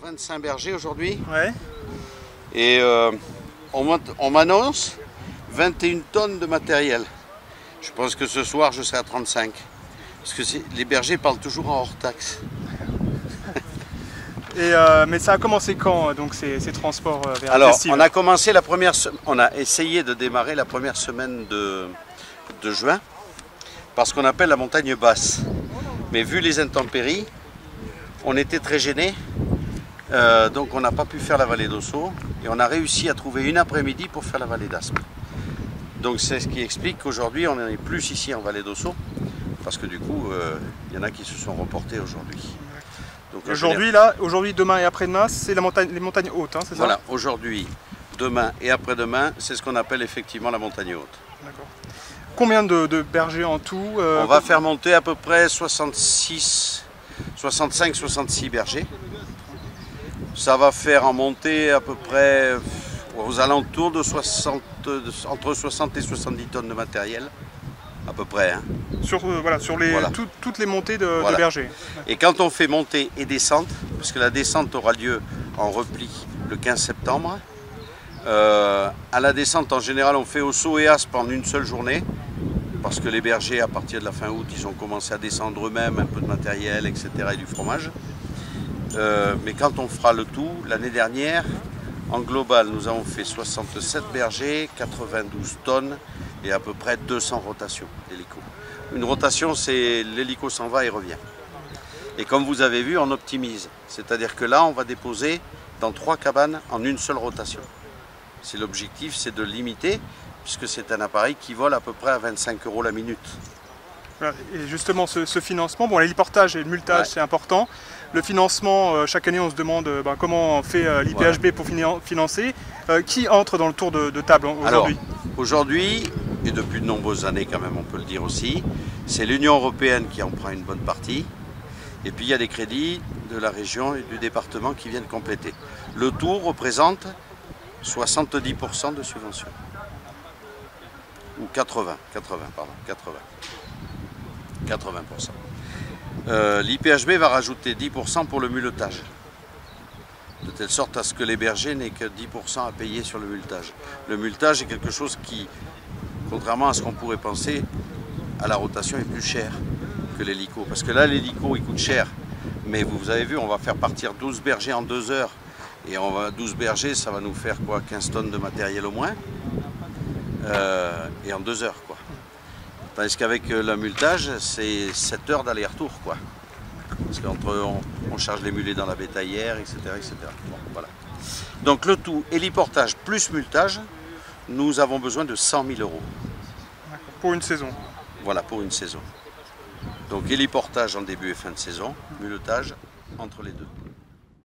25 bergers aujourd'hui. Ouais. Et on m'annonce 21 tonnes de matériel. Je pense que ce soir je serai à 35. Parce que les bergers parlent toujours en hors taxe. Mais ça a commencé quand donc ces transports vers le Alors, festival? on a commencé on a essayé de démarrer la première semaine de juin par ce qu'on appelle la montagne basse. Mais vu les intempéries, on était très gênés. Donc on n'a pas pu faire la vallée d'Ossau et on a réussi à trouver une après-midi pour faire la vallée d'Aspe. Donc c'est ce qui explique qu'aujourd'hui on est plus ici en vallée d'Ossau parce que du coup il y en a qui se sont reportés aujourd'hui. Aujourd'hui, demain et après-demain, c'est les montagnes hautes, hein, c'est ça? Voilà, aujourd'hui, demain et après-demain, c'est ce qu'on appelle effectivement la montagne haute. D'accord. Combien de bergers en tout? On va faire monter à peu près 65-66 bergers. Ça va faire en montée à peu près aux alentours de entre 60 et 70 tonnes de matériel. À peu près. Hein. Sur toutes les montées de bergers. Et quand on fait montée et descente, parce que la descente aura lieu en repli le 15 septembre, à la descente en général on fait Ossau et Aspe en une seule journée, parce que les bergers à partir de la fin août ils ont commencé à descendre eux-mêmes un peu de matériel, etc. et du fromage. Mais quand on fera le tout, l'année dernière, en global nous avons fait 67 bergers, 92 tonnes, et à peu près 200 rotations d'hélico. Une rotation, c'est l'hélico s'en va et revient. Et comme vous avez vu, on optimise. C'est-à-dire que là, on va déposer dans 3 cabanes en une seule rotation. C'est l'objectif, c'est de limiter, puisque c'est un appareil qui vole à peu près à 25 € la minute. Et justement, ce financement, bon, l'héliportage et le multage, c'est important. Le financement, chaque année, on se demande comment on fait l'IPHB pour financer. Qui entre dans le tour de table aujourd'hui? Aujourd'hui, et depuis de nombreuses années quand même, on peut le dire aussi, c'est l'Union européenne qui en prend une bonne partie. Et puis il y a des crédits de la région et du département qui viennent compléter. Le tout représente 70% de subvention. Ou 80%. 80%. L'IPHB va rajouter 10% pour le multage. De telle sorte à ce que les bergers n'aient que 10% à payer sur le multage. Le multage est quelque chose qui, contrairement à ce qu'on pourrait penser, à la rotation est plus cher que l'hélico. Parce que là, l'hélico, il coûte cher. Mais vous avez vu, on va faire partir 12 bergers en 2 heures. Et 12 bergers, ça va nous faire quoi, 15 tonnes de matériel au moins. Et en 2 heures, quoi. Tandis qu'avec le multage, c'est 7 heures d'aller-retour, quoi. Parce on charge les mulets dans la bétaillère, etc. Bon, voilà. Donc le tout, héliportage plus multage, nous avons besoin de 100 000 €. Pour une saison? Voilà, pour une saison. Donc héliportage en début et fin de saison, multage entre les deux.